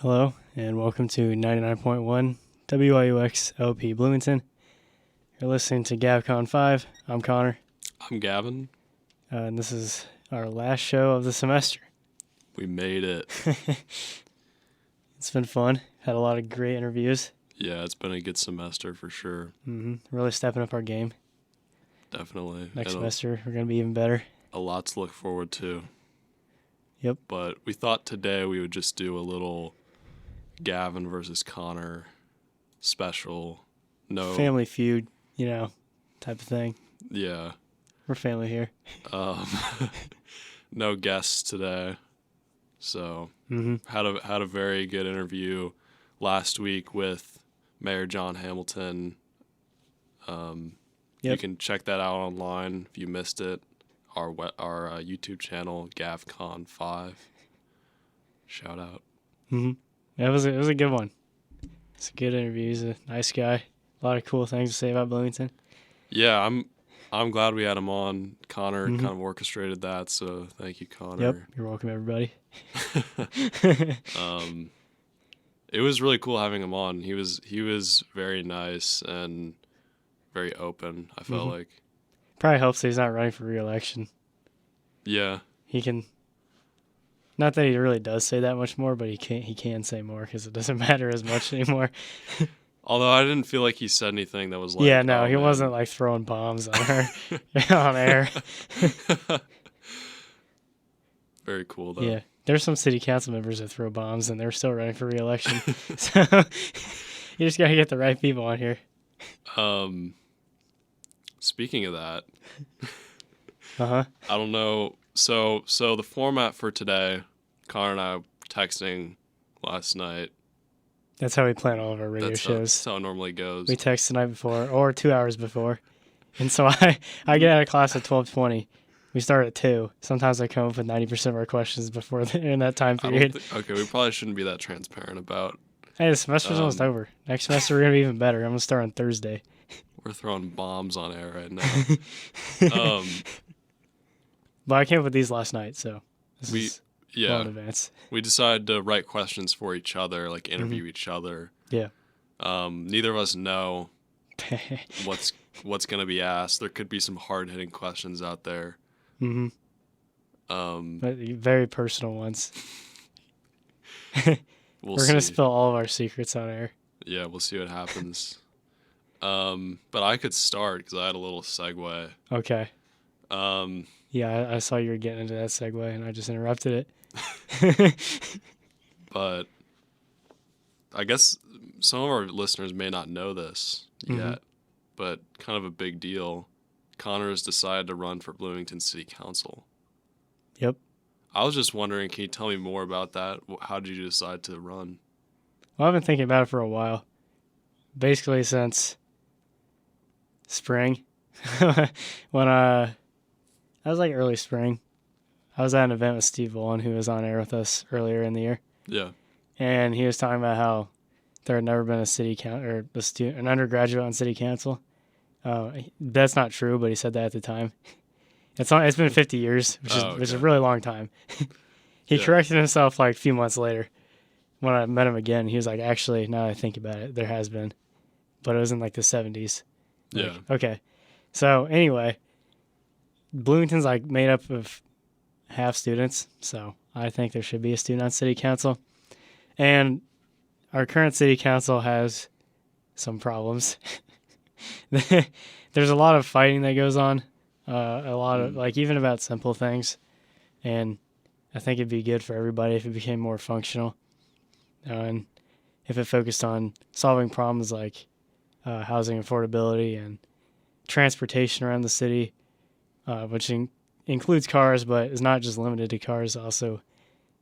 Hello, and welcome to 99.1 WIUX LP Bloomington. You're listening to GAVCON 5. I'm Connor, I'm Gavin. And this is our last show of the semester. We made it. It's been fun. Had a lot of great interviews. Yeah, it's been a good semester for sure. Really stepping up our game. Definitely. Next semester, we're going to be even better. A lot to look forward to. Yep. But we thought today we would just do a little Gavin versus Connor special. No Family feud, type of thing. Yeah. We're family here. No guests today. So had a very good interview last week with Mayor John Hamilton. You can check that out online if you missed it. Our YouTube channel, GAVCON 5. Shout out. It was a good one. It's a good interview. He's a nice guy. A lot of cool things to say about Bloomington. Yeah, I'm glad we had him on. Connor kind of orchestrated that, so thank you, Connor. Yep, you're welcome, everybody. It was really cool having him on. He was very nice and very open, I felt like. Probably helps that he's not running for re-election. Yeah. He can... Not that he really does say that much more, but he can say more because it doesn't matter as much anymore. Although I didn't feel like he said anything that was like... Yeah, no, he wasn't like throwing bombs on her on air. Very cool, though. Yeah, there's some city council members that throw bombs, and they're still running for re-election. So you just got to get the right people on here. Speaking of that, I don't know. So the format for today, Connor and I were texting last night. That's how we plan all of our radio shows. That's how it normally goes. We text the night before or 2 hours before. And so I get out of class at 12:20. We start at 2. Sometimes I come up with 90% of our questions before in that time period. Okay, we probably shouldn't be that transparent about... Hey, the semester's almost over. Next semester we're going to be even better. I'm going to start on Thursday. We're throwing bombs on air right now. But I came up with these last night, so this is well in advance. We decided to write questions for each other, like interview each other. Yeah. Neither of us know what's going to be asked. There could be some hard-hitting questions out there. But very personal ones. We're going to spill all of our secrets on air. Yeah, we'll see what happens. But I could start because I had a little segue. Okay. Yeah, I saw you were getting into that segue, and I just interrupted it. But I guess some of our listeners may not know this yet, but kind of a big deal. Connor has decided to run for Bloomington City Council. Yep. I was just wondering, can you tell me more about that? How did you decide to run? Well, I've been thinking about it for a while. Basically since spring. When that was like early spring. I was at an event with Steve Bolin, who was on air with us earlier in the year. Yeah. And he was talking about how there had never been a city or an undergraduate on city council. That's not true, but he said that at the time. It's been 50 years, which is a really long time. He corrected himself like a few months later when I met him again. He was like, actually, now that I think about it, there has been. But it was in like the 70s. Yeah. Okay. So anyway, Bloomington's like made up of half students, so I think there should be a student on city council. And our current city council has some problems. There's a lot of fighting that goes on, a lot of like even about simple things, and I think it'd be good for everybody if it became more functional, and if it focused on solving problems like housing affordability and transportation around the city, which includes cars, but is not just limited to cars. Also,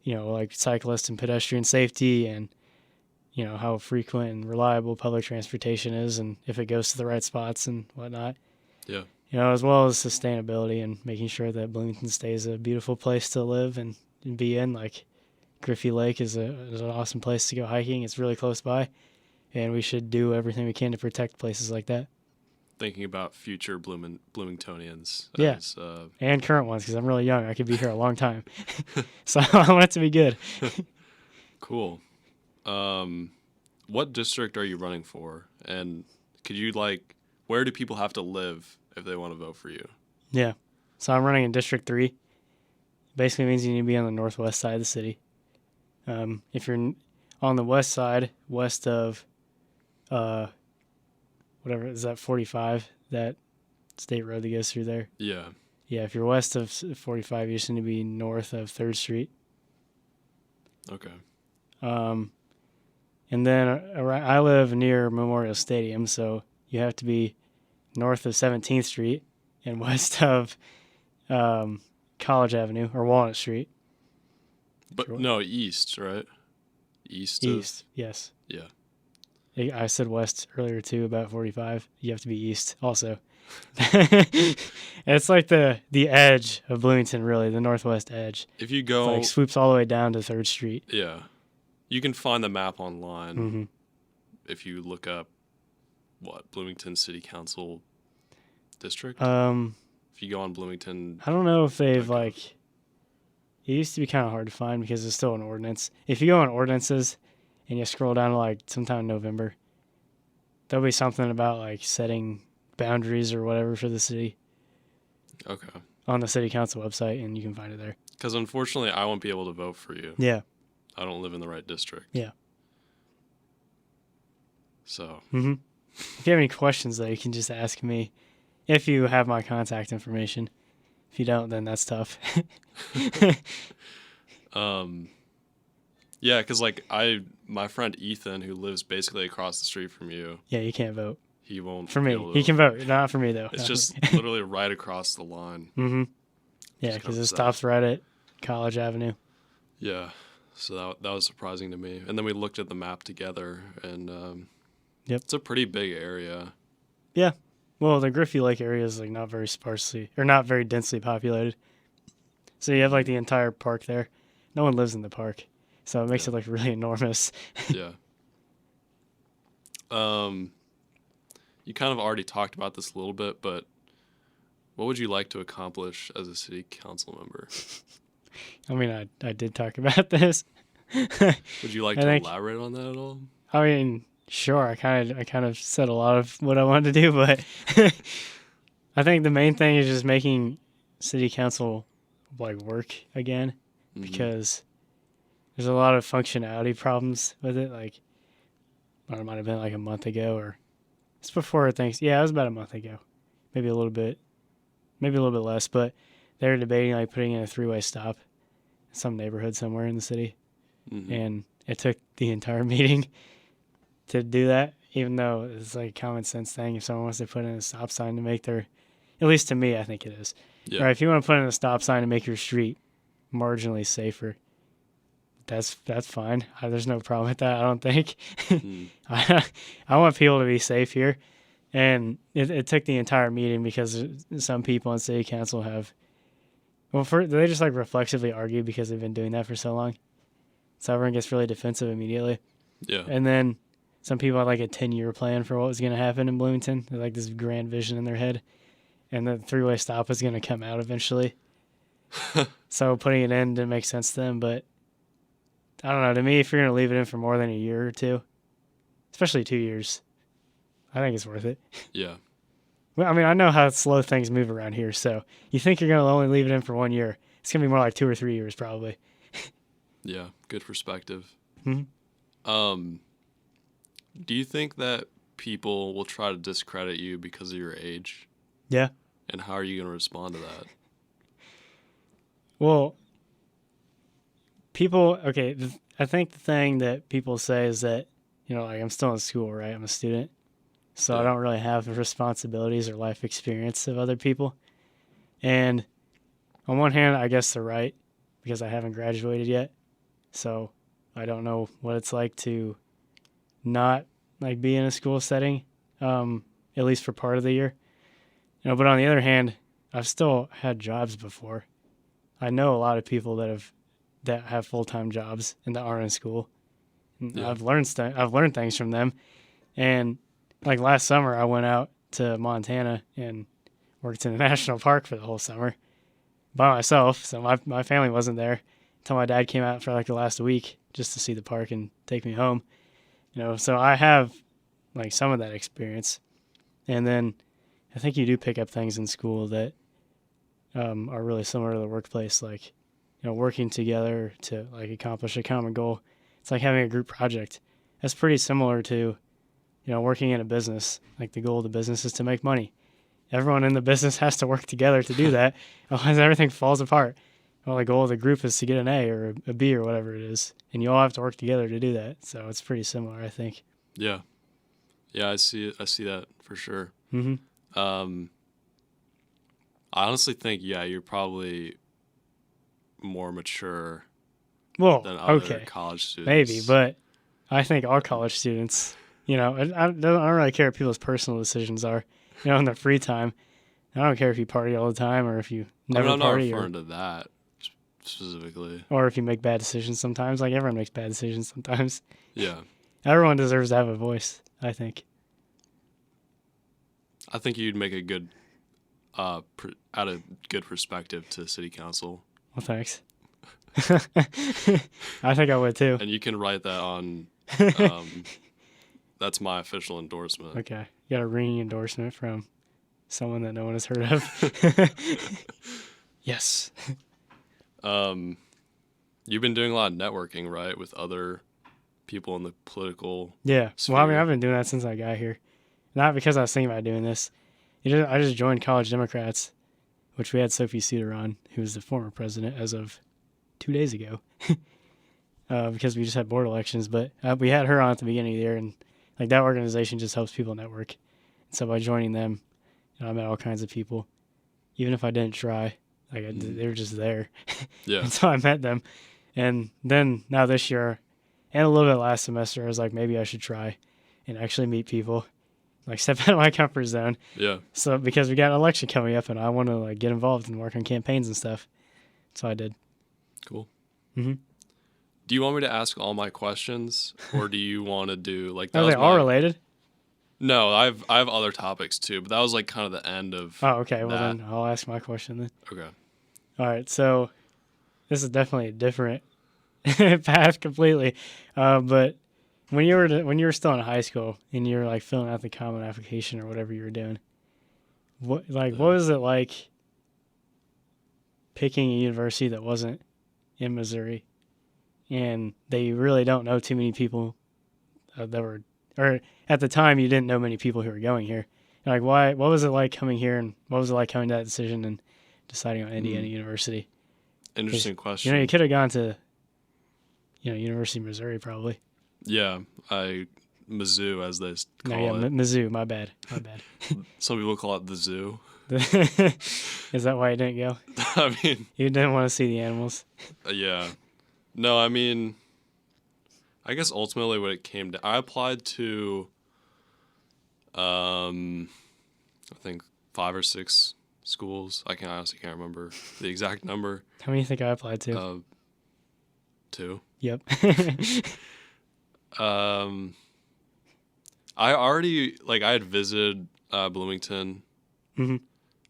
like cyclist and pedestrian safety, and how frequent and reliable public transportation is, and if it goes to the right spots and whatnot. Yeah. As well as sustainability and making sure that Bloomington stays a beautiful place to live and be in. Like Griffey Lake is an awesome place to go hiking. It's really close by, and we should do everything we can to protect places like that. Thinking about future Bloomingtonians. Yeah, and current ones, because I'm really young. I could be here a long time. So I want it to be good. Cool. What district are you running for? And could you where do people have to live if they want to vote for you? Yeah. So I'm running in District 3. Basically means you need to be on the northwest side of the city. If you're on the west side, west of, whatever, is that 45, that state road that goes through there? Yeah. Yeah, if you're west of 45, you just need to be north of 3rd Street. Okay. And then I live near Memorial Stadium, so you have to be north of 17th Street and west of College Avenue or Walnut Street. But no, east, right? East, yes. Yeah. I said west earlier too, about 45. You have to be east also. It's like the edge of Bloomington, really, the northwest edge. If you go, it swoops all the way down to 3rd Street. Yeah. You can find the map online Mm-hmm. if you look up Bloomington City Council district. If you go on Bloomington, I don't know if they've it used to be kind of hard to find because it's still an ordinance. If you go on ordinances and you scroll down to sometime in November, there'll be something about setting boundaries or whatever for the city. Okay. On the city council website, and you can find it there. Because unfortunately, I won't be able to vote for you. Yeah. I don't live in the right district. Yeah. So. Mm-hmm. If you have any questions, though, you can just ask me if you have my contact information. If you don't, then that's tough. Yeah, because my friend Ethan, who lives basically across the street from you. Yeah, you can't vote. He won't. For me, he can vote. Not for me, though. It's just literally right across the line. Mm-hmm. Yeah, because it stops right at College Avenue. Yeah, so that was surprising to me. And then we looked at the map together, and yep, it's a pretty big area. Yeah, well, the Griffey Lake area is not very sparsely or not very densely populated. So you have the entire park there. No one lives in the park, so it makes it really enormous. Yeah. You kind of already talked about this a little bit, but what would you like to accomplish as a city council member? I mean, I did talk about this. Would you like to elaborate on that at all? I mean, sure. I kind of said a lot of what I wanted to do, but I think the main thing is just making city council work again, because there's a lot of functionality problems with it. It might have been a month ago, or it's before things. Yeah, it was about a month ago, maybe a little bit less. But they were debating putting in a 3-way stop in some neighborhood somewhere in the city, and it took the entire meeting to do that. Even though it's a common sense thing, if someone wants to put in a stop sign to make at least to me, I think it is. Yeah. Right, if you want to put in a stop sign to make your street marginally safer, that's fine. There's no problem with that, I don't think. I want people to be safe here. And it took the entire meeting because some people on city council have, they just reflexively argue because they've been doing that for so long. So everyone gets really defensive immediately. Yeah. And then some people had a 10-year plan for what was going to happen in Bloomington. They this grand vision in their head. And the 3-way stop was going to come out eventually. So putting it in didn't make sense to them. But I don't know. To me, if you're going to leave it in for more than a year or two, especially 2 years, I think it's worth it. Yeah. Well, I mean, I know how slow things move around here. So you think you're going to only leave it in for 1 year. It's going to be more 2 or 3 years probably. Yeah. Good perspective. Mm-hmm. Do you think that people will try to discredit you because of your age? Yeah. And how are you going to respond to that? Well, people, I think the thing that people say is that, I'm still in school, right? I'm a student. So I don't really have the responsibilities or life experience of other people. And on one hand, I guess they're right because I haven't graduated yet. So I don't know what it's like to not be in a school setting, at least for part of the year. But on the other hand, I've still had jobs before. I know a lot of people that have full-time jobs and that aren't in school. Yeah. I've learned things from them. And last summer, I went out to Montana and worked in a national park for the whole summer by myself. So my family wasn't there until my dad came out for the last week just to see the park and take me home. So I have like some of that experience. And then I think you do pick up things in school that are really similar to the workplace, like working together to like accomplish a common goal. It's like having a group project. That's pretty similar to working in a business. Like the goal of the business is to make money. Everyone in the business has to work together to do that, otherwise everything falls apart. Well, the goal of the group is to get an A or a B or whatever it is, and you all have to work together to do that. So it's pretty similar, I think. Yeah, I see it. I see that for sure. Mm-hmm. I honestly think you're probably more mature Well, than other okay, college students. maybe, but I think all college students, I don't really care what people's personal decisions are. In their free time, I don't care if you party all the time or if you never I'm party. not referring to that specifically. Or if you make bad decisions sometimes. Like everyone makes bad decisions sometimes. Yeah. Everyone deserves to have a voice, I think. I think you'd make a good, add a good perspective to city council. Well, thanks. I think I would too. And you can write that on, that's my official endorsement. Okay. You got a ringing endorsement from someone that no one has heard of. Yes. You've been doing a lot of networking, right, with other people in the political sphere. Well, I mean, I've been doing that since I got here. Not because I was thinking about doing this. I just joined College Democrats, which we had Sophie Suter on, who was the former president as of 2 days ago, because we just had board elections. But we had her on at the beginning of the year, and like that organization just helps people network. And so by joining them, I met all kinds of people, even if I didn't try. They were just there. Yeah. And so I met them. And then now this year, and a little bit last semester, I was like, maybe I should try and actually meet people, like step out of my comfort zone. Yeah. So because we got an election coming up, and I want to like get involved and work on campaigns and stuff. So I did. Cool. Mm-hmm. Do you want me to ask all my questions, or do you want to do like? Are they all related? No, I have other topics too, but that was like kind of the end of. Oh, okay. Well, then I'll ask my question then. Okay. All right. So this is definitely a different path completely. But when you were still in high school and you were like filling out the common application or whatever you were doing, what was it like picking a university that wasn't in Missouri, and they really don't know too many people that were, or at the time you didn't know many people who were going here. Like, what was it like coming here, and what was it like coming to that decision and deciding on Indiana University? Interesting question. You could have gone to, University of Missouri probably. Yeah, Mizzou as they call it. Mizzou. My bad. Some people call it the zoo. Is that why you didn't go? I mean, you didn't want to see the animals. Yeah. No, I mean, I guess ultimately what it came to, I applied to, I think 5 or 6 schools. I honestly can't remember the exact number. How many do you think I applied to? 2. Yep. I already, I had visited Bloomington. Mm-hmm.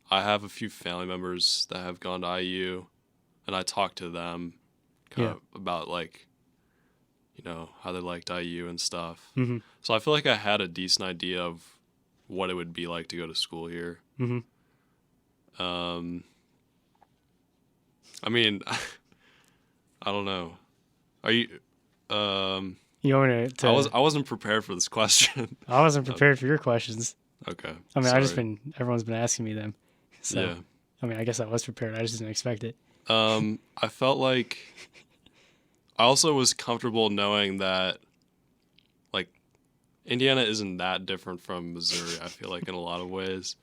I have a few family members that have gone to IU, and I talked to them kind of about, how they liked IU and stuff. Mm-hmm. So I feel like I had a decent idea of what it would be like to go to school here. Mm-hmm. I mean, I don't know. Are you? You want me to? I wasn't prepared for this question. I wasn't prepared for your questions. Okay. I mean, sorry. Everyone's been asking me them. So, yeah. I mean, I guess I was prepared. I just didn't expect it. I felt like I also was comfortable knowing that, Indiana isn't that different from Missouri, I feel like, in a lot of ways.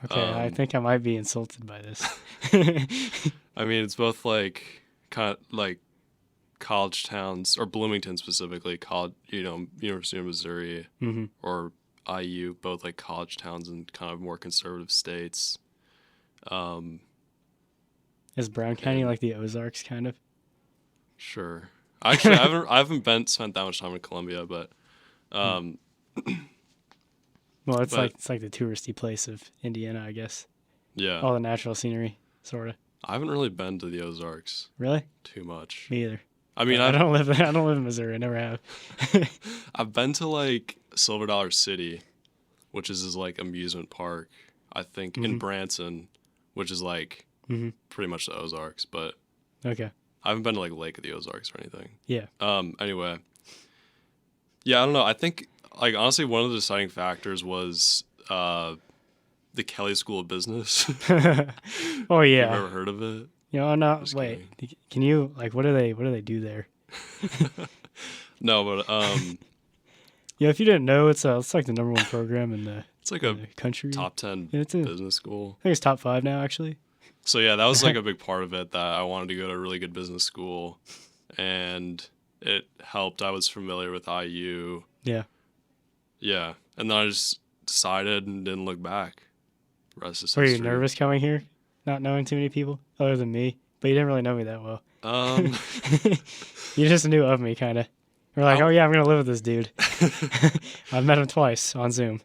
Okay, I think I might be insulted by this. I mean, it's both, kind of, college towns, or Bloomington specifically, University of Missouri, mm-hmm. or IU, both, college towns in kind of more conservative states. Is Brown County like the Ozarks, kind of? Sure. Actually, I haven't spent that much time in Columbia, but well, it's like the touristy place of Indiana, I guess. Yeah. All the natural scenery, sort of. I haven't really been to the Ozarks. Really? Too much. Me either. I mean, I don't live in Missouri. I never have. I've been to like Silver Dollar City, which is this like amusement park, I think, in Branson, which is like pretty much the Ozarks, but Okay. I haven't been to like Lake of the Ozarks or anything. Yeah. Anyway. Yeah, I don't know. I think like honestly one of the deciding factors was the Kelly School of Business. Oh yeah. You've ever heard of it? No, Just wait. kidding. Can you like what do they do there? No, but Yeah, if you didn't know, it's like the number one program in the it's like in a the country. top 10 Yeah, business school. I think it's top 5 now, actually. So yeah, that was like a big part of it, that I wanted to go to a really good business school, and it helped. I was familiar with IU. Yeah. Yeah, and then I just decided and didn't look back. The rest is Were you history. nervous coming here, not knowing too many people other than me? But you didn't really know me that well. You just knew of me, kind of. You're like, oh yeah, I'm gonna live with this dude. I've met him twice on Zoom.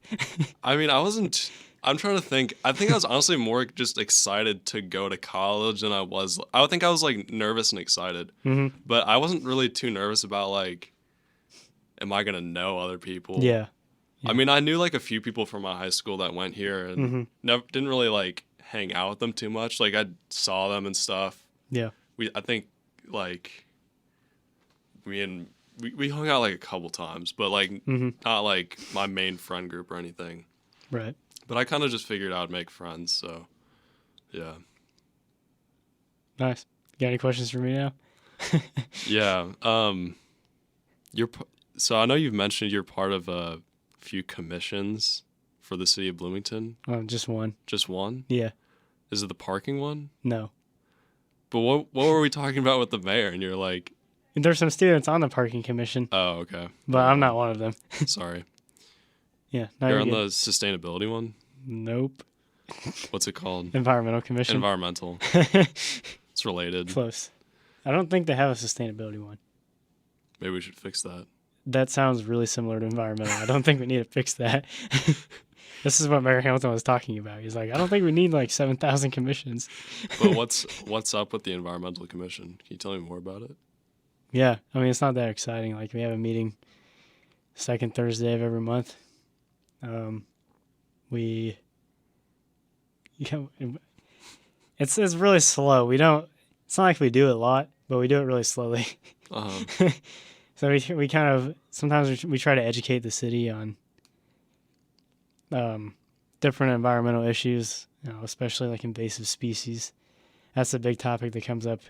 I mean, I'm trying to think. I think I was honestly more just excited to go to college than I was. I would think I was like nervous and excited, but I wasn't really too nervous about like, am I gonna know other people? Yeah. I mean, I knew like a few people from my high school that went here, and didn't really like hang out with them too much. Like I saw them and stuff. Yeah. I think like we hung out like a couple times, but like not like my main friend group or anything. Right. But I kind of just figured I'd make friends, so yeah. Nice. Got any questions for me now? Yeah. So I know you've mentioned you're part of a few commissions for the city of Bloomington. Just one. Just one? Yeah. Is it the parking one? No. But what were we talking about with the mayor? And you're like, There's some students on the parking commission, oh, okay. but I'm not one of them. Sorry. Yeah. No, You're you're on good. the sustainability one? Nope. What's it called? Environmental commission. Environmental. It's related. Close. I don't think they have a sustainability one. Maybe we should fix that. That sounds really similar to environmental. I don't think we need to fix that. This is what Mayor Hamilton was talking about. He's like, I don't think we need like 7,000 commissions. But what's up with the environmental commission? Can you tell me more about it? Yeah, I mean, it's not that exciting. Like, we have a meeting second Thursday of every month. It's really slow. It's not like we do it a lot, but we do it really slowly. So we kind of, sometimes we try to educate the city on different environmental issues, especially like invasive species. That's a big topic that comes up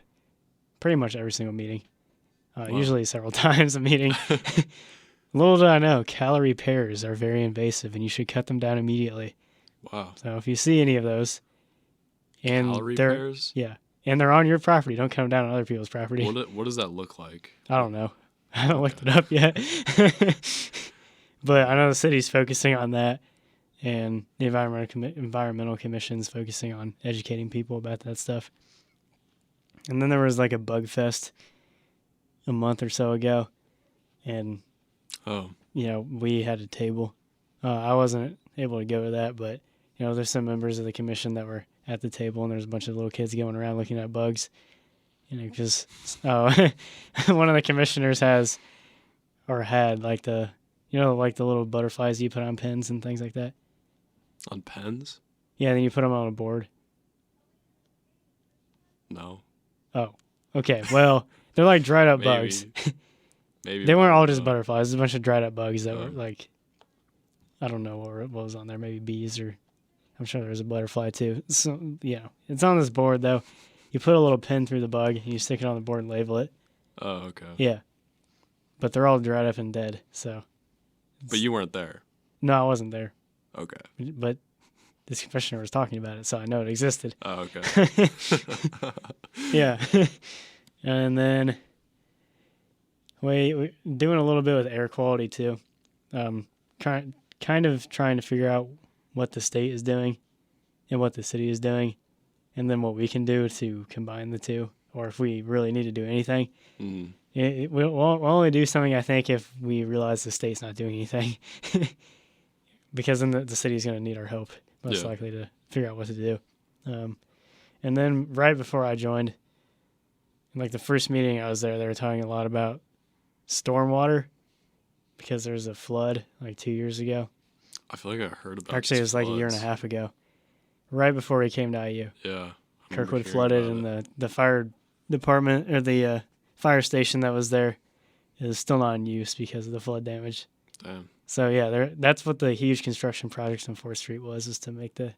pretty much every single meeting. Wow. Usually several times a meeting. Little did I know, calorie pears are very invasive and you should cut them down immediately. Wow. So if you see any of those, and Calorie they're pears? yeah, and they're on your property, don't cut them down on other people's property. What does that look like? I don't know. I haven't looked it up yet. But I know the city's focusing on that, and the environmental commission's focusing on educating people about that stuff. And then there was like a bug fest a month or so ago, and we had a table. I wasn't able to go to that, but there's some members of the commission that were at the table, and there's a bunch of little kids going around looking at bugs. Because one of the commissioners had like the little butterflies you put on pens and things like that. On pens? Yeah, then you put them on a board. No. Oh, okay. Well, they're like dried up bugs. Maybe They weren't all just butterflies. There's a bunch of dried up bugs that were like, I don't know what was on there. Maybe bees, or I'm sure there was a butterfly too. So it's on this board though. You put a little pin through the bug and you stick it on the board and label it. Oh, okay. Yeah, but they're all dried up and dead. So. But you weren't there. No, I wasn't there. Okay. But this commissioner was talking about it, so I know it existed. Oh, okay. Yeah. And then we doing a little bit with air quality too. Kind of trying to figure out what the state is doing and what the city is doing, and then what we can do to combine the two, or if we really need to do anything. We'll only do something, I think, if we realize the state's not doing anything. Because then the city's going to need our help, most likely, to figure out what to do. And then right before I joined, And, like, the first meeting I was there, they were talking a lot about stormwater because there was a flood like 2 years ago. I feel like I heard about. Actually, it was like a year and a half ago, right before we came to IU. Yeah, Kirkwood flooded, and the fire department or the fire station that was there is still not in use because of the flood damage. Damn. So yeah, that's what the huge construction project on 4th Street was, is to make the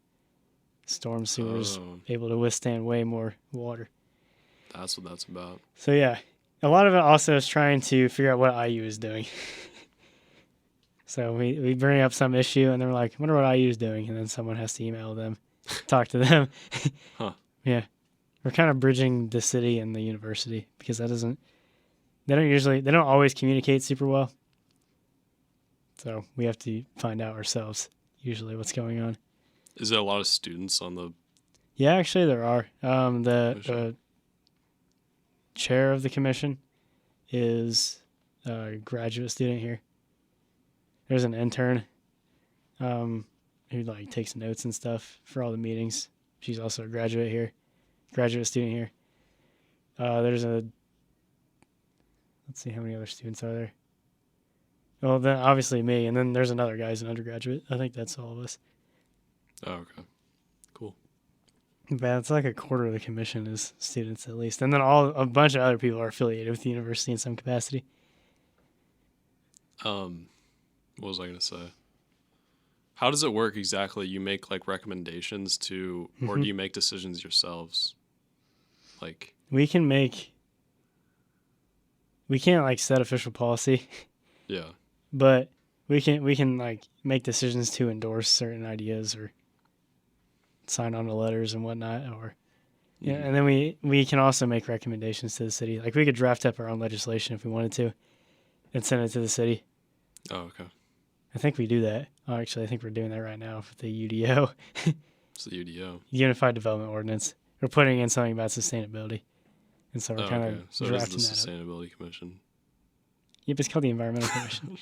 storm sewers able to withstand way more water. That's what that's about. So yeah, a lot of it also is trying to figure out what IU is doing. So we bring up some issue, and they're like, I wonder what IU is doing, and then someone has to email them, talk to them. Huh. Yeah. We're kind of bridging the city and the university because they don't always communicate super well. So we have to find out ourselves usually what's going on. Is there a lot of students on the... Yeah, actually there are. The chair of the commission is a graduate student here. There's an intern who like takes notes and stuff for all the meetings. She's also a graduate student here. Let's see, how many other students are there? Well, then obviously me, and then there's another guy who's an undergraduate. I think that's all of us. Oh, okay. Cool. But it's like a quarter of the commission is students at least. And then a bunch of other people are affiliated with the university in some capacity. What was I going to say? How does it work exactly? You make like recommendations to, or do you make decisions yourselves? Like, we can't like set official policy. Yeah. But we can like make decisions to endorse certain ideas or sign on to letters and whatnot, or yeah, and then we can also make recommendations to the city. Like we could draft up our own legislation if we wanted to and send it to the city. Oh, okay. I think we do that. Oh, actually, I think we're doing that right now with the UDO. It's the UDO. Unified Development Ordinance. We're putting in something about sustainability. And so we're kind of so drafting it is that the up. Sustainability Commission. Yep, it's called the Environmental Commission.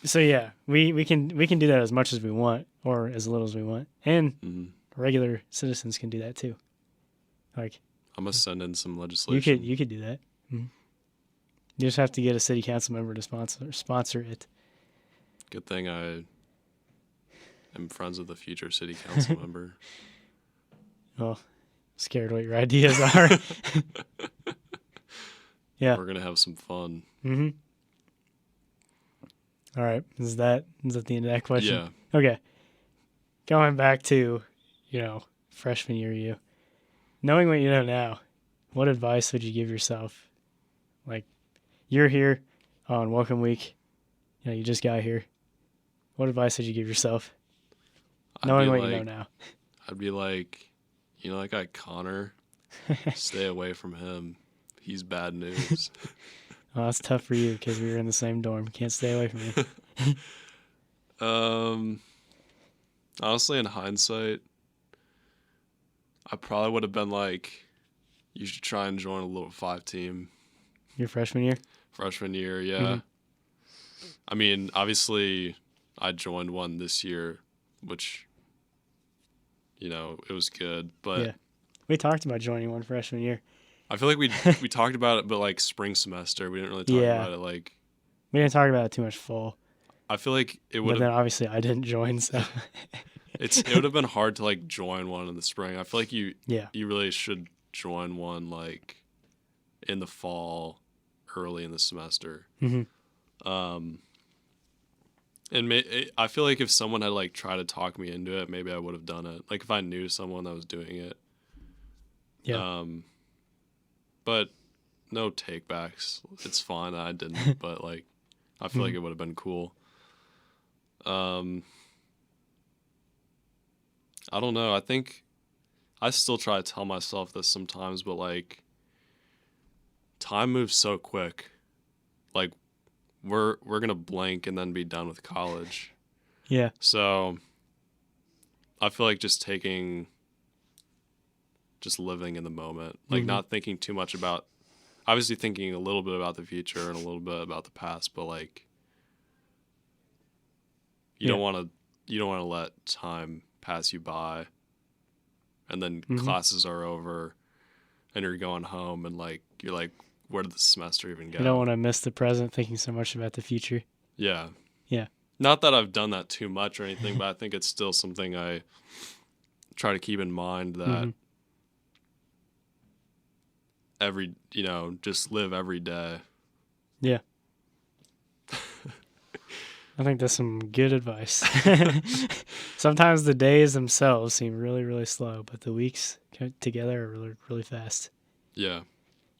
So yeah, we can do that as much as we want or as little as we want. And regular citizens can do that too. Like, I'm gonna send in some legislation. You could do that. Mm-hmm. You just have to get a city council member to sponsor it. Good thing I am friends with a future city council member. Well, scared what your ideas are. Yeah. We're gonna have some fun. Mm-hmm. All right. Is that the end of that question? Yeah. Okay. Going back to, freshman year you. Knowing what you know now, what advice would you give yourself? Like, you're here on welcome week. You just got here. What advice would you give yourself? Knowing what you know now. I'd be like, that guy Connor, stay away from him. He's bad news. Well, that's tough for you because we were in the same dorm. Can't stay away from you. Honestly, in hindsight, I probably would have been like, you should try and join a little 5 team. Your freshman year? Freshman year, yeah. Mm-hmm. I mean, obviously, I joined one this year, which, it was good. But yeah, we talked about joining one freshman year. I feel like we talked about it, but like spring semester, we didn't really talk about it. Like, we didn't talk about it too much fall. I feel like it would. But then obviously I didn't join, so it would have been hard to like join one in the spring. I feel like you really should join one like in the fall, early in the semester. Mm-hmm. And I feel like if someone had like tried to talk me into it, maybe I would have done it. Like if I knew someone that was doing it. Yeah. But no takebacks. It's fine that I didn't, but like I feel like it would have been cool. I don't know. I think I still try to tell myself this sometimes, but like time moves so quick. Like we're gonna blink and then be done with college. Yeah. So I feel like just living in the moment, like not thinking too much about, obviously thinking a little bit about the future and a little bit about the past, but like you don't want to let time pass you by, and then classes are over, and you're going home and like you're like, where did the semester even go? You don't want to miss the present thinking so much about the future. Yeah. Yeah. Not that I've done that too much or anything, but I think it's still something I try to keep in mind that just live every day. Yeah. I think that's some good advice. Sometimes the days themselves seem really, really slow, but the weeks together are really, really fast. Yeah.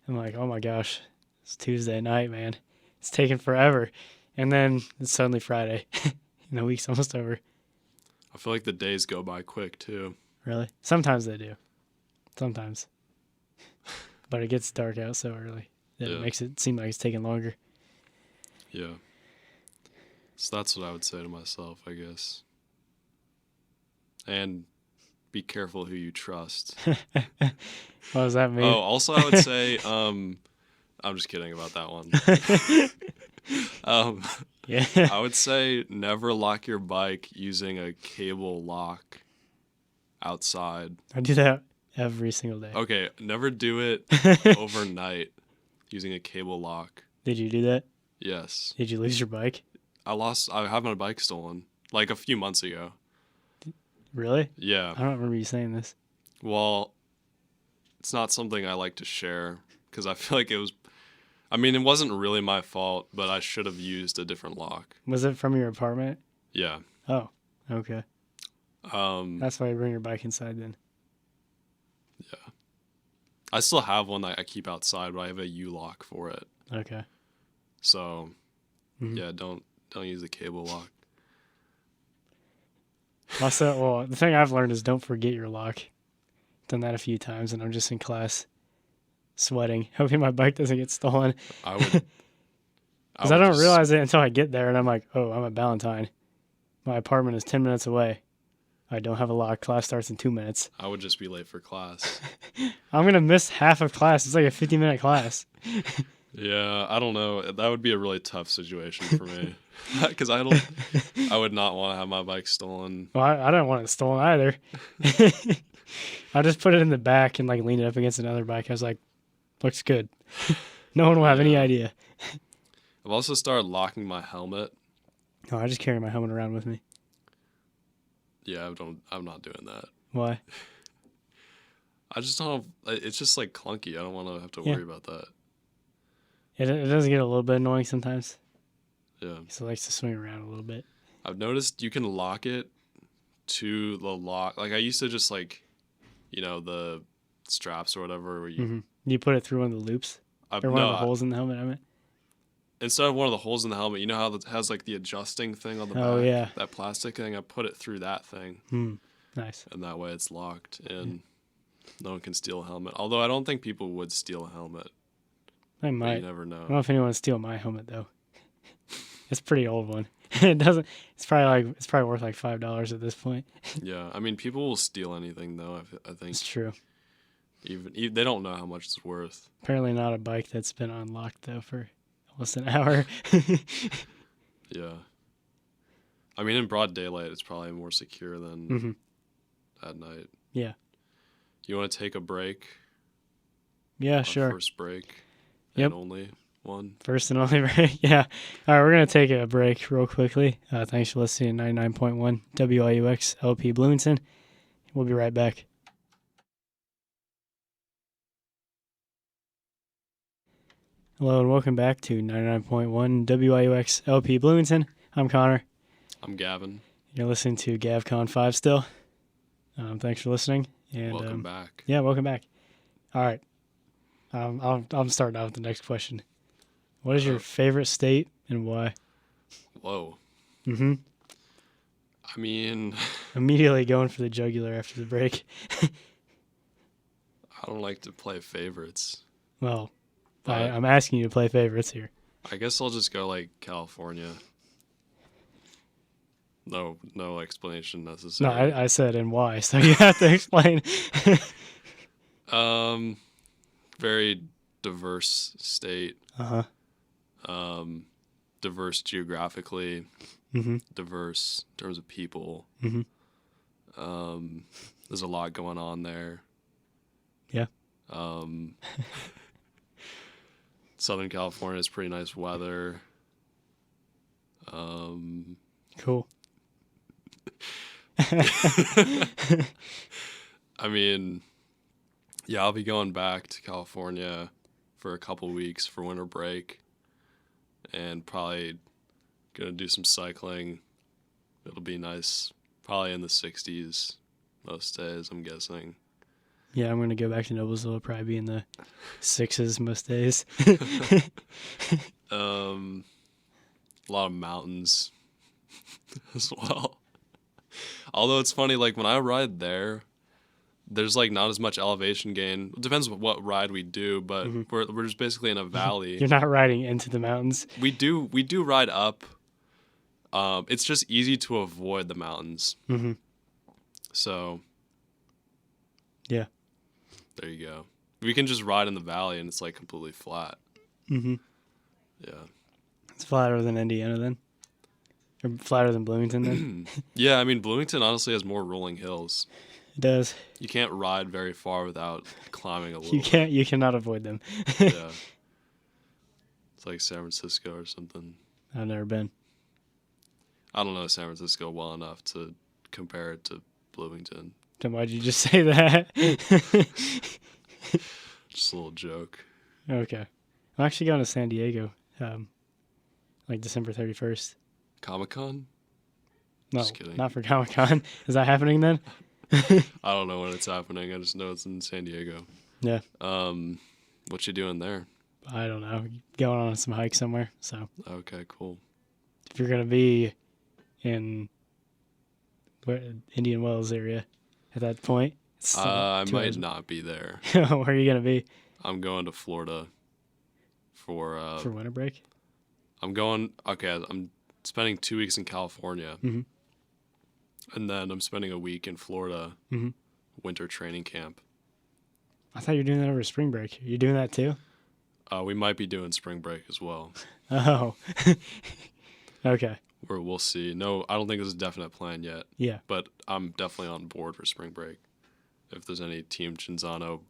I'm like, oh my gosh, it's Tuesday night, man. It's taking forever. And then it's suddenly Friday, and the week's almost over. I feel like the days go by quick, too. Really? Sometimes they do. Sometimes. But it gets dark out so early that it makes it seem like it's taking longer. Yeah. So that's what I would say to myself, I guess. And be careful who you trust. What does that mean? Oh, also I would say, I'm just kidding about that one. Yeah. I would say never lock your bike using a cable lock outside. I do that every single day. Okay, never do it overnight using a cable lock. Did you do that? Yes. Did you lose your bike? I had my bike stolen like a few months ago. Really? Yeah. I don't remember you saying this. Well, it's not something I like to share because I feel like it wasn't really my fault, but I should have used a different lock. Was it from your apartment? Yeah. Oh, okay. That's why you bring your bike inside then. Yeah. I still have one that I keep outside, but I have a U-lock for it. Okay. So, yeah, don't use the cable lock. Also, well, the thing I've learned is don't forget your lock. Done that a few times, and I'm just in class sweating, hoping my bike doesn't get stolen. I would. Because I don't realize it until I get there, and I'm like, oh, I'm at Ballantyne. My apartment is 10 minutes away. I don't have a lock. Class starts in 2 minutes. I would just be late for class. I'm going to miss half of class. It's like a 50-minute class. Yeah, I don't know. That would be a really tough situation for me. Because I would not want to have my bike stolen. Well, I don't want it stolen either. I just put it in the back and like lean it up against another bike. I was like, looks good. No one will have any idea. I've also started locking my helmet. Oh, I just carry my helmet around with me. Yeah, I'm not doing that. Why? I just don't. It's just like clunky. I don't want to have to worry about that. It does get a little bit annoying sometimes. Yeah. So it likes to swing around a little bit. I've noticed you can lock it to the lock. Like I used to just like, the straps or whatever. Where You put it through one of the loops? Or one of the holes in the helmet, I meant? Instead of one of the holes in the helmet, you know how it has like the adjusting thing on the back? Oh, yeah. That plastic thing? I put it through that thing. Nice. And that way it's locked and no one can steal a helmet. Although I don't think people would steal a helmet. They might. You never know. I don't know if anyone would steal my helmet, though. It's a pretty old one. It's probably worth like $5 at this point. Yeah. I mean, people will steal anything, though, I think. It's true. Even they don't know how much it's worth. Apparently not a bike that's been unlocked, though, for almost an hour. Yeah. I mean, in broad daylight, it's probably more secure than at night. Yeah. You want to take a break? Yeah, sure. First break. Yep. And only one. First and only break. Yeah. All right, we're going to take a break real quickly. Thanks for listening to 99.1 WIUX LP Bloomington. We'll be right back. Hello and welcome back to 99.1 WIUX LP Bloomington. I'm Connor. I'm Gavin. You're listening to GAVCON 5 still. Thanks for listening. And welcome back. Yeah, welcome back. All right. I'm starting out with the next question. What is your favorite state and why? Whoa. I mean... Immediately going for the jugular after the break. I don't like to play favorites. Well, I'm asking you to play favorites here. I guess I'll just go like California. No explanation necessary. No, I said and why, so you have to explain. Very diverse state. Uh-huh. Diverse geographically. Diverse in terms of people. There's a lot going on there. Yeah. Southern California is pretty nice weather. Cool. I mean, yeah, I'll be going back to California for a couple weeks for winter break and probably gonna do some cycling. It'll be nice, probably in the 60s most days, I'm guessing. Yeah, I'm going to go back to Noblesville. It'll probably be in the 6s most days. A lot of mountains as well. Although it's funny, like when I ride there, there's like not as much elevation gain. It depends on what ride we do, but we're just basically in a valley. You're not riding into the mountains. We do ride up. It's just easy to avoid the mountains. Mm-hmm. So yeah, there you go. We can just ride in the valley and it's like completely flat. Mm-hmm. Yeah. It's flatter than Indiana then? Or flatter than Bloomington then? Yeah, I mean, Bloomington honestly has more rolling hills. It does. You can't ride very far without climbing a little You cannot avoid them. Yeah. It's like San Francisco or something. I've never been. I don't know San Francisco well enough to compare it to Bloomington. Then why'd you just say that? Just a little joke. Okay. I'm actually going to San Diego, like December 31st. Comic-Con? No, Just kidding. not for Comic-Con. Is that happening then? I don't know when it's happening. I just know it's in San Diego. Yeah. What you doing there? I don't know. Going on some hike somewhere. So Okay, cool. if you're going to be in Indian Wells area at that point, it's, I 2 might hours. not be there. Where are you going to be? I'm going to Florida for winter break? I'm spending 2 weeks in California. Mm-hmm. And then I'm spending a week in Florida, Mm-hmm. winter training camp. I thought you were doing that over spring break. Are you doing that too? We might be doing spring break as well. Oh. Okay. We'll see. No, I don't think there's a definite plan yet. Yeah. But I'm definitely on board for spring break. If there's any Team Cinzano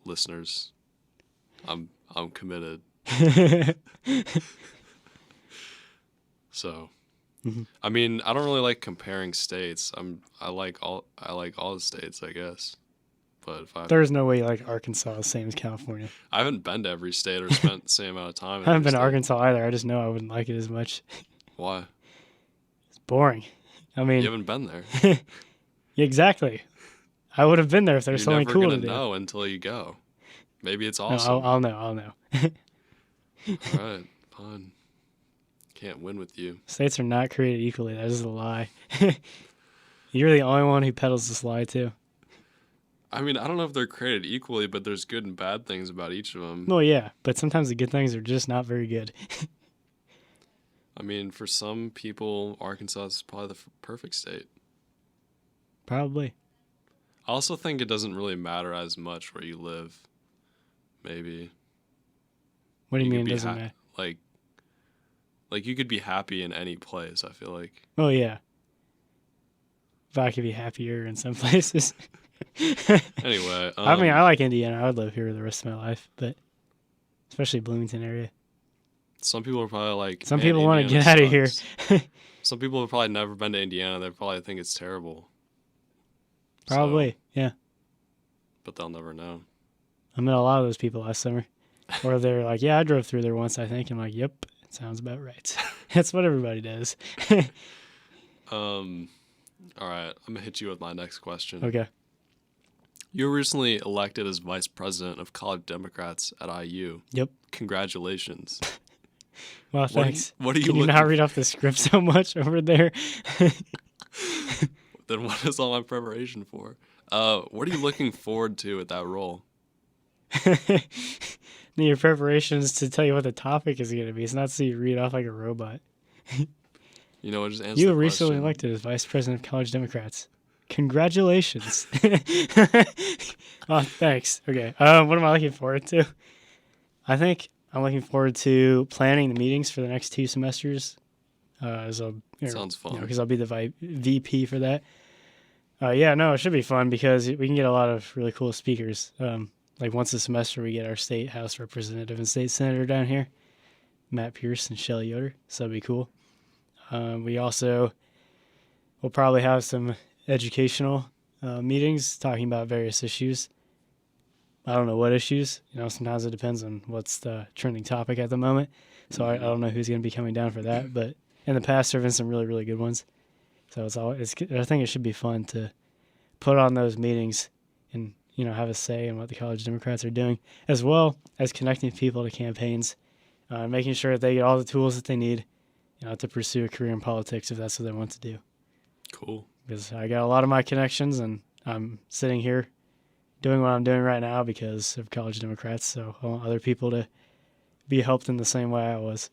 listeners, I'm committed. So, I mean, I don't really like comparing states. I like all the states, I guess. But if There's no way you like Arkansas the same as California. I haven't been to every state or spent the same amount of time. I haven't been to Arkansas either. I just know I wouldn't like it as much. Why? It's boring. I mean, You haven't been there. exactly. I would have been there if there's something cool to do. You're never gonna know until you go. Maybe it's No, awesome. I'll know. All right, fine. Can't win with you. States are not created equally. That is a lie. You're the only one who peddles this lie too. I mean, I don't know if they're created equally, but there's good and bad things about each of them. Well, yeah, but sometimes the good things are just not very good. I mean, for some people, Arkansas is probably the perfect state. Probably. I also think it doesn't really matter as much where you live. Maybe. What do you could mean it be doesn't matter? Like you could be happy in any place, I feel like. Oh, yeah. But I could be happier in some places. Anyway. I mean, I like Indiana. I would live here the rest of my life, but especially Bloomington area. Some people are probably like, Some "Man, people want to Indiana get out of here. sucks." Some people have probably never been to Indiana. They probably think it's terrible. Probably, So, yeah. but they'll never know. I met a lot of those people last summer. Or they're like, yeah, I drove through there once, I think. I'm like, yep, it sounds about right. That's what everybody does. All right, I'm going to hit you with my next question. Okay. You were recently elected as vice president of College Democrats at IU. Yep. Congratulations. Well, thanks. What are you Can you not read off the script so much over there? Then what is all my preparation for? What are you looking forward to at that role? Your preparation is to tell you what the topic is going to be. It's not so you read off like a robot. You know what? Just answer You the were recently question. elected as vice president of College Democrats. Congratulations. Oh, thanks. Okay. What am I looking forward to? I think I'm looking forward to planning the meetings for the next 2 semesters. Sounds fun. Because I'll be the VP for that. Yeah, no, it should be fun because we can get a lot of really cool speakers. Like once a semester, we get our state house representative and state senator down here, Matt Pierce and Shelley Yoder. So that'd be cool. We also will probably have some educational meetings talking about various issues. I don't know what issues. Sometimes it depends on what's the trending topic at the moment. So I don't know who's going to be coming down for that. But in the past, there have been some really, really good ones. So I think it should be fun to put on those meetings and, have a say in what the college Democrats are doing, as well as connecting people to campaigns, making sure that they get all the tools that they need, to pursue a career in politics if that's what they want to do. Cool. Because I got a lot of my connections, and I'm sitting here doing what I'm doing right now because of college Democrats. So I want other people to be helped in the same way I was.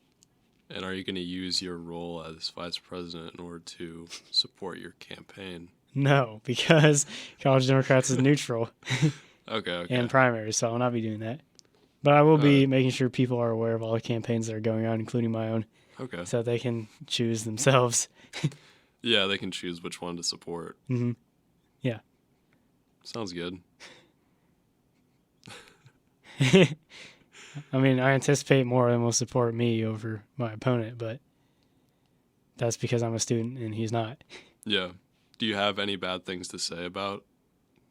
And are you going to use your role as vice president in order to support your campaign? No, because college Democrats is neutral. Okay. And primaries, so I'll not be doing that. But I will be making sure people are aware of all the campaigns that are going on, including my own. Okay. So they can choose themselves. Yeah, they can choose which one to support. Mm-hmm. Yeah. Sounds good. I mean, I anticipate more of them will support me over my opponent, but that's because I'm a student and he's not. Yeah. Do you have any bad things to say about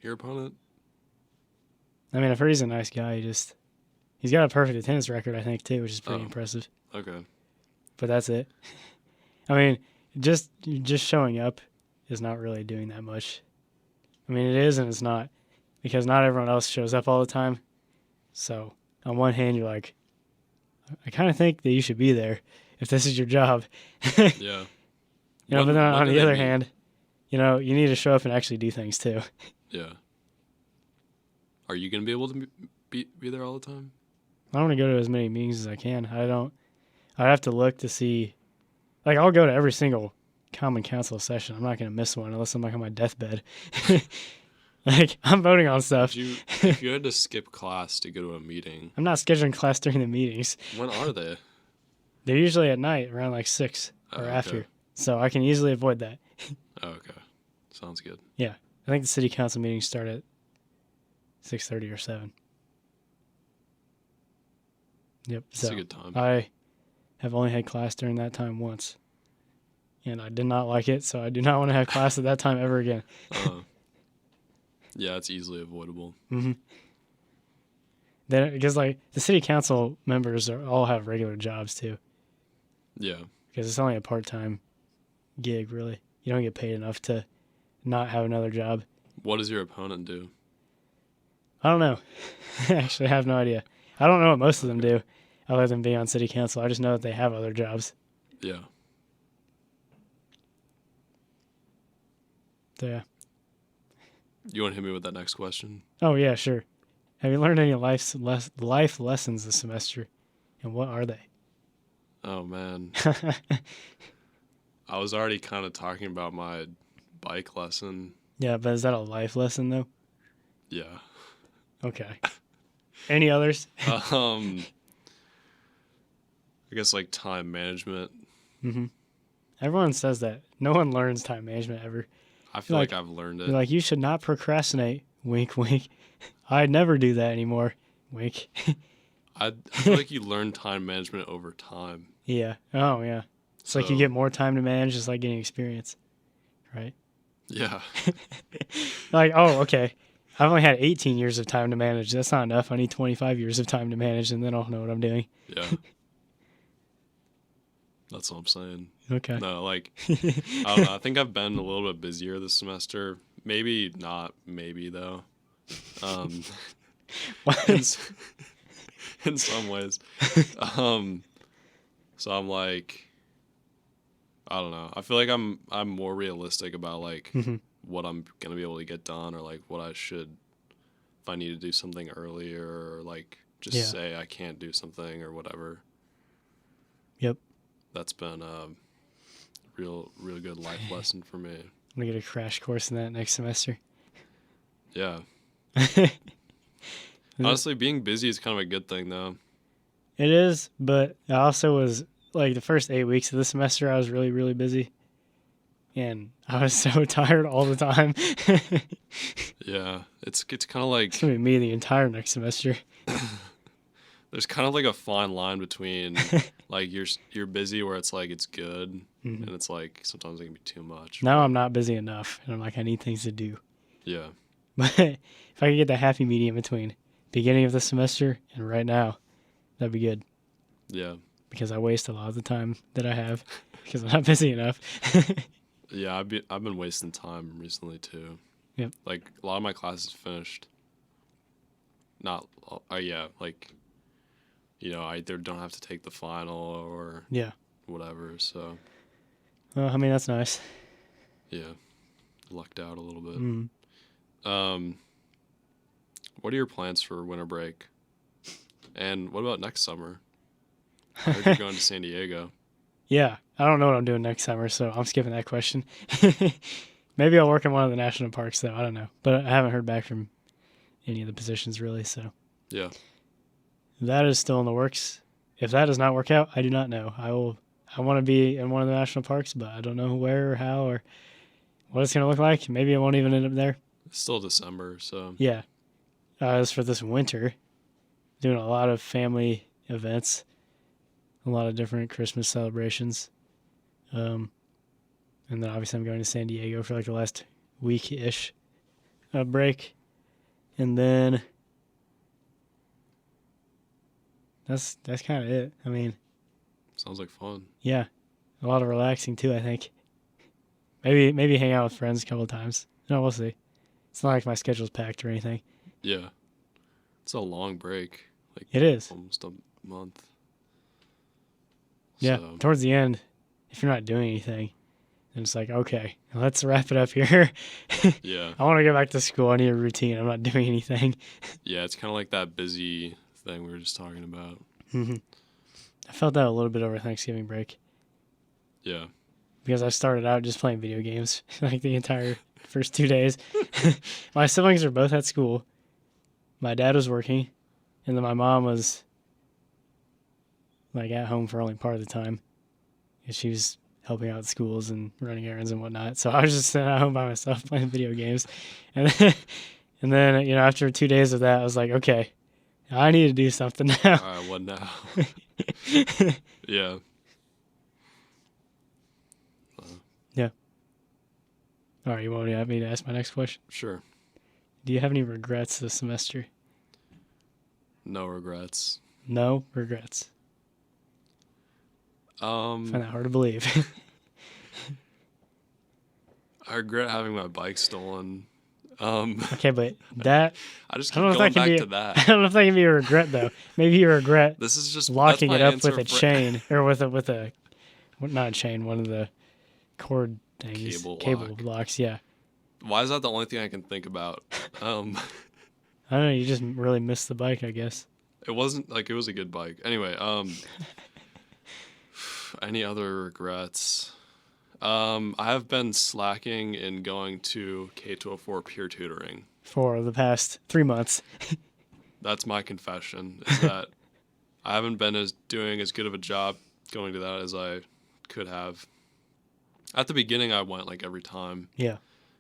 your opponent? I mean, I've heard he's a nice guy. He's got a perfect attendance record, I think, too, which is pretty impressive. Okay. But that's it. I mean, just showing up is not really doing that much. I mean, it is and it's not, because not everyone else shows up all the time. So on one hand, you're like, I kind of think that you should be there if this is your job. Yeah. But then on the other hand, you need to show up and actually do things too. Yeah. Are you going to be able to be there all the time? I want to go to as many meetings as I can. I have to look to see. Like, I'll go to every single Common Council session. I'm not going to miss one unless I'm like on my deathbed. Like, I'm voting on stuff. If you had to skip class to go to a meeting. I'm not scheduling class during the meetings. When are they? They're usually at night, around like 6 or after. So I can easily avoid that. Oh, okay. Sounds good. Yeah. I think the city council meetings start at 6:30 or 7. Yep. It's a good time. I have only had class during that time once. And I did not like it, so I do not want to have class at that time ever again. Yeah, it's easily avoidable. Mm-hmm. Because like the city council members all have regular jobs too. Yeah. Because it's only a part-time gig, really. You don't get paid enough to not have another job. What does your opponent do? I don't know. Actually, I have no idea. I don't know what most of them do, other than being on city council. I just know that they have other jobs. Yeah. So, yeah. You want to hit me with that next question? Oh, yeah, sure. Have you learned any life lessons this semester? And what are they? Oh, man. I was already kind of talking about my bike lesson. Yeah, but is that a life lesson, though? Yeah. Okay. Any others? I guess like time management. Mm-hmm. Everyone says that. No one learns time management ever. I feel like I've learned it. Like, you should not procrastinate. Wink, wink. I'd never do that anymore. Wink. I feel like you learn time management over time. Yeah. Oh, yeah. It's like you get more time to manage, just like getting experience. Right? Yeah. Like, oh, okay. I've only had 18 years of time to manage. That's not enough. I need 25 years of time to manage, and then I'll know what I'm doing. Yeah. That's what I'm saying. Okay. No, like, I don't know. I think I've been a little bit busier this semester. Maybe not. Maybe, though. In some ways. So I'm like, I don't know. I feel like I'm more realistic about, like, what I'm going to be able to get done, or, like, what I should, if I need to do something earlier, or, like, just say I can't do something or whatever. Yep. That's been a real good life lesson for me. I'm going to get a crash course in that next semester. Yeah. Honestly, being busy is kind of a good thing, though. It is, but I also was, like, the first 8 weeks of the semester, I was really, really busy. and I was so tired all the time. Yeah, it's kind of like It's gonna be me the entire next semester. there's kind of like a fine line between like you're busy where it's like it's good, and it's like sometimes it can be too much. Now I'm not busy enough, and I'm like, I need things to do. Yeah, But if I could get the happy medium between beginning of the semester and right now, that'd be good. yeah, Because I waste a lot of the time that I have because I'm not busy enough. yeah. I've been wasting time recently too. Yep. Like a lot of my classes finished. Not, yeah, like, I either don't have to take the final or Yeah. whatever. So Well, I mean, that's nice. yeah, lucked out a little bit. Mm. What are your plans for winter break? And what about next summer? I heard you're going to San Diego. Yeah. I don't know what I'm doing next summer, so I'm skipping that question. Maybe I'll work in one of the national parks, though. I don't know. But I haven't heard back from any of the positions, really, so. Yeah. That is still in the works. If that does not work out, I do not know. I want to be in one of the national parks, but I don't know where or how or what it's going to look like. Maybe I won't even end up there. It's still December, so. Yeah. As for this winter, doing a lot of family events, a lot of different Christmas celebrations. And then obviously I'm going to San Diego for like the last week-ish of break. And then that's kind of it. I mean, Sounds like fun. yeah, a lot of relaxing too, I think. Maybe hang out with friends a couple of times. No, we'll see. It's not like my schedule's packed or anything. Yeah. It's a long break. Like It is. almost a month. Yeah, So, towards the end, if you're not doing anything, then it's like, okay, let's wrap it up here. yeah. I want to go back to school. I need a routine. I'm not doing anything. Yeah, it's kind of like that busy thing we were just talking about. I felt that a little bit over Thanksgiving break Yeah. because I started out just playing video games like the entire first 2 days. My siblings are both at school. My dad was working, and then my mom was like at home for only part of the time. And she was helping out at schools and running errands and whatnot. So I was just sitting at home by myself playing video games. And then after 2 days of that, I was like, okay, I need to do something now. All right, what now? Yeah. Yeah. All right, you want me to ask my next question? Sure. Do you have any regrets this semester? No regrets. No regrets. I find that hard to believe. I regret having my bike stolen. Okay, but that I just I keep don't know if going that can back be. to I that. don't know if that can be a regret though. Maybe you regret This is just locking that's it my up answer with a for- chain or with a not a chain, one of the cord things, Cable lock. locks. Yeah, Why is that the only thing I can think about? I don't know. You just really missed the bike, I guess. It wasn't like it was a good bike. Anyway, any other regrets? I have been slacking in going to K204 peer tutoring. For the past 3 months. That's my confession, is that I haven't been doing as good of a job going to that as I could have. At the beginning, I went like every time. Yeah.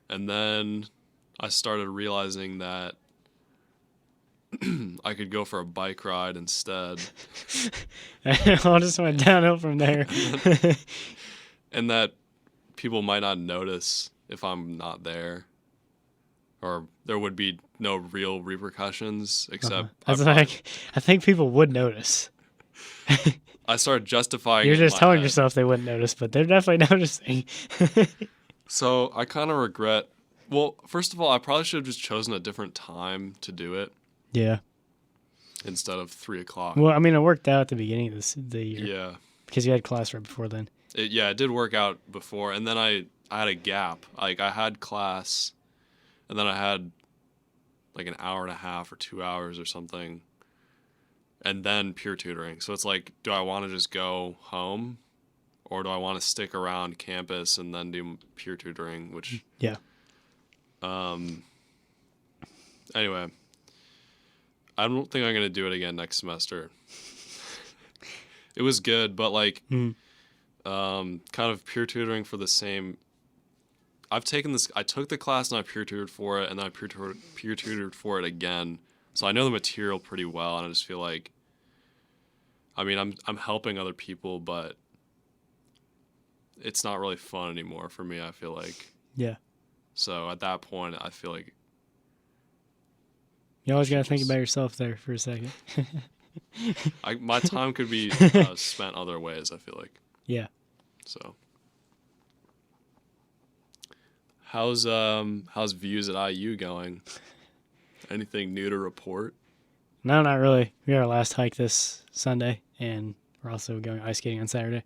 And then I started realizing that I could go for a bike ride instead. It all just went downhill from there. And that people might not notice if I'm not there. Or there would be no real repercussions except I think people would notice. I started justifying You're it in just my telling head. yourself they wouldn't notice, but they're definitely noticing. So I kind of regret. Well, first of all, I probably should have just chosen a different time to do it Yeah. instead of 3:00. Well, I mean, it worked out at the beginning of the year. Yeah. Because you had class right before then. It did work out before, and then I had a gap. Like I had class, and then I had like an hour and a half or 2 hours or something, and then peer tutoring. So it's like, do I want to just go home, or do I want to stick around campus and then do peer tutoring? Which Yeah. Anyway, I don't think I'm gonna do it again next semester. It was good, but like, kind of peer tutoring for the same I've taken this. I took the class and I peer tutored for it, and then I peer tutored for it again. So I know the material pretty well, and I just feel like, I mean, I'm helping other people, but it's not really fun anymore for me. I feel like. Yeah. So at that point, I feel like you always got to think about yourself there for a second. my time could be spent other ways. I feel like. Yeah. So. How's views at IU going? Anything new to report? No, not really. We got our last hike this Sunday, and we're also going ice skating on Saturday.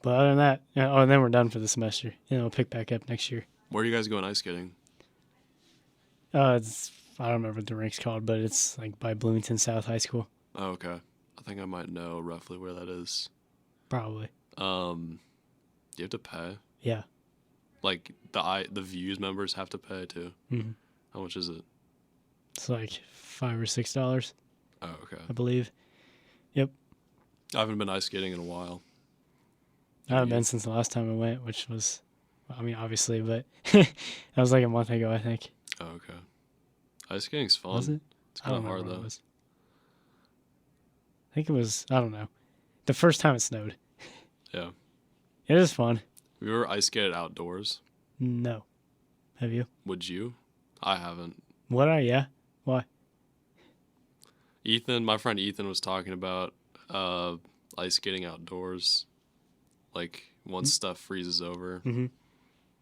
But other than that, and then we're done for the semester. And we'll pick back up next year. Where are you guys going ice skating? I don't remember what the rink's called, but it's like by Bloomington South High School. Oh, okay. I think I might know roughly where that is. Probably. Do you have to pay? Yeah. Like the views members have to pay too. Mm-hmm. How much is it? It's like $5 or $6. Oh, okay. I believe. Yep. I haven't been ice skating in a while. I haven't been since the last time I went, which was, I mean, obviously, but that was like a month ago, I think. Oh, okay. Ice skating's fun. Was it? It's kind of hard though. I think it was, I don't know. The first time it snowed. Yeah. It is fun. Have you ever ice skated outdoors? No. Have you? Would you? I haven't. Would I? Yeah. Why? My friend Ethan was talking about ice skating outdoors. Like once stuff freezes over. Mm-hmm.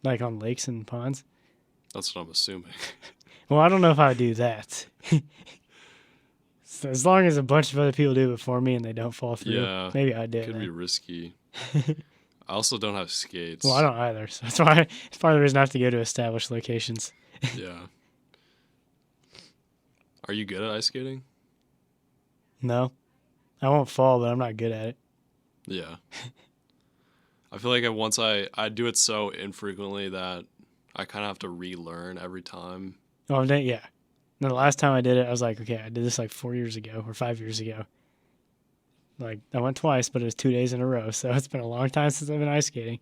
Like on lakes and ponds? That's what I'm assuming. Well, I don't know if I would do that. So as long as a bunch of other people do it before me and they don't fall through, maybe I'd do it. Could be risky. I also don't have skates. Well, I don't either. So that's why it's part of the reason I have to go to established locations. Yeah. Are you good at ice skating? No. I won't fall, but I'm not good at it. Yeah. I feel like I do it so infrequently that I kind of have to relearn every time. Oh, yeah. And the last time I did it, I was like, okay, I did this like 4 years ago or 5 years ago. Like, I went twice, but it was 2 days in a row. So it's been a long time since I've been ice skating.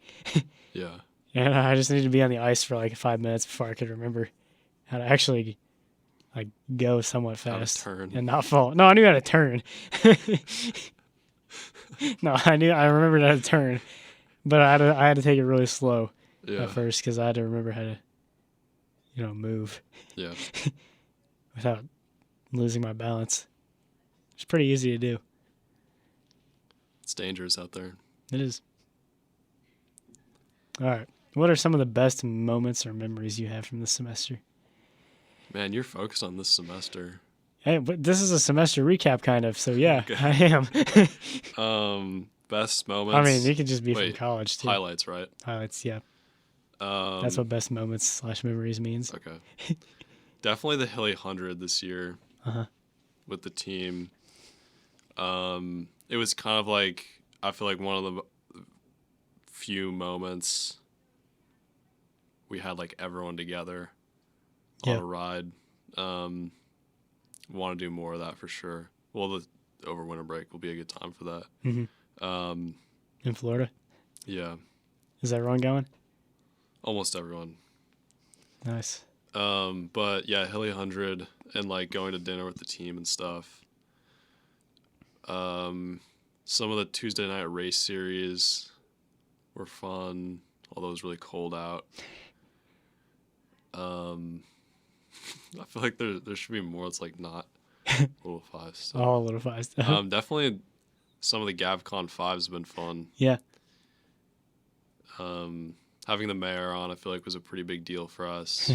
Yeah. And I just needed to be on the ice for like 5 minutes before I could remember how to actually like go somewhat fast turn. and not fall. No, I knew how to turn. No, I remembered how to turn, but I had to take it really slow at first because I had to remember how to, move. Yeah. Without losing my balance. It's pretty easy to do. It's dangerous out there. It is. All right. What are some of the best moments or memories you have from this semester? Man, you're focused on this semester. Hey, but this is a semester recap kind of, so yeah, okay. I am. Best moments. I mean, it could just be from college too. Highlights, right? Highlights, yeah. That's what best moments / memories means. Okay. Definitely the Hilly 100 this year with the team. It was kind of like, I feel like one of the few moments we had like everyone together on a ride. Want to do more of that for sure. Well, the over winter break will be a good time for that. Mm-hmm. In Florida? Yeah. Is everyone going? Almost everyone. Nice. But yeah, Hilly 100 and like going to dinner with the team and stuff. Some of the Tuesday night race series were fun, although it was really cold out. I feel like there should be more. It's like not Little Fives. So. Oh, Little Fives. Definitely some of the GAVCON 5s have been fun. Yeah. Having the mayor on, I feel like was a pretty big deal for us.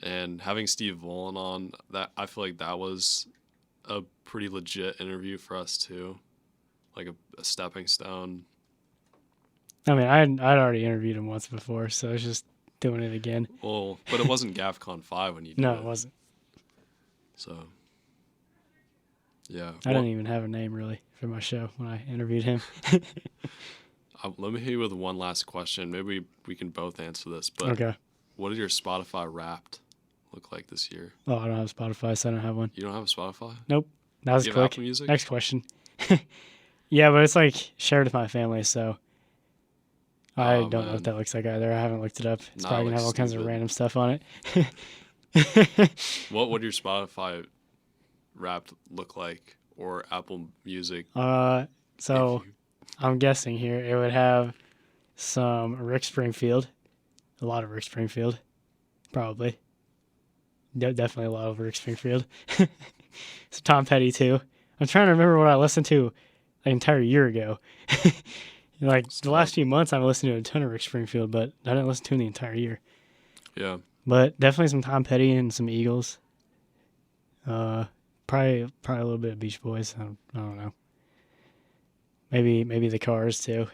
And having Steve Volin on, that I feel like that was a pretty legit interview for us too, like a stepping stone. I mean, I'd already interviewed him once before, so it's just doing it again. Well, but it wasn't GAVCON 5 when you did it. No, it wasn't. So, yeah. I didn't even have a name really for my show when I interviewed him. Let me hit you with one last question. Maybe we can both answer this. But okay. What did your Spotify Wrapped look like this year? Oh, I don't have Spotify, so I don't have one. You don't have a Spotify? Nope. That was quick. Apple Music? Next question. Yeah, but it's like shared with my family, so I Oh, don't know what man. that looks like either. I haven't looked it up. It's Nah, probably gonna like have all kinds of stupid. random stuff on it. What would your Spotify Wrapped look like, or Apple Music? So if you- I'm guessing here it would have some Rick Springfield, a lot of Rick Springfield, probably. Definitely a lot of Rick Springfield. So Tom Petty too. I'm trying to remember what I listened to an entire year ago. Like the last few months, I've listened to a ton of Rick Springfield, but I didn't listen to him the entire year. yeah, But definitely some Tom Petty and some Eagles. Probably a little bit of Beach Boys. I don't know. Maybe the Cars too.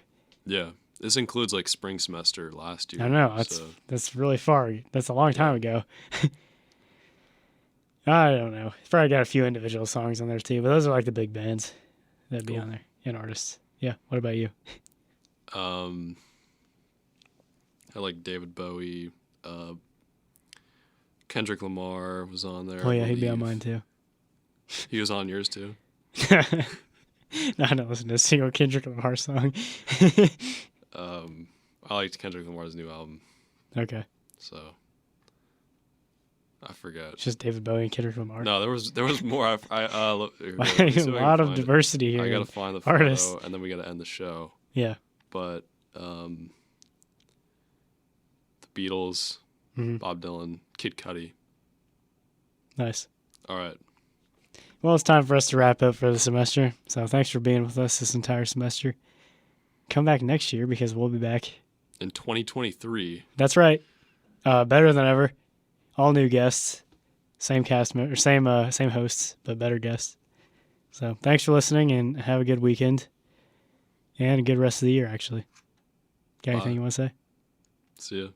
yeah. This includes like spring semester last year. I don't know. so, That's really far. That's a long time ago. I don't know. It's probably got a few individual songs on there too, but those are like the big bands that'd be Cool. on there and artists. Yeah. What about you? I like David Bowie. Kendrick Lamar was on there. Oh I yeah, he'd be on believe. mine too. He was on yours too. I don't listen to a single Kendrick Lamar song. I liked Kendrick Lamar's new album, Okay. so I forget. It's just David Bowie and Kendrick Lamar. No, there was more. A lot of diversity here. I gotta find the artists. photo, and then we gotta end the show. Yeah. But the Beatles, Mhm. Bob Dylan, Kid Cudi. Nice. All right. Well, it's time for us to wrap up for the semester. So thanks for being with us this entire semester. Come back next year because we'll be back. In 2023, That's right. Better than ever. All new guests. Same cast member, same hosts, but better guests. So thanks for listening and have a good weekend. And a good rest of the year, actually. Got anything Bye. you want to say? see ya.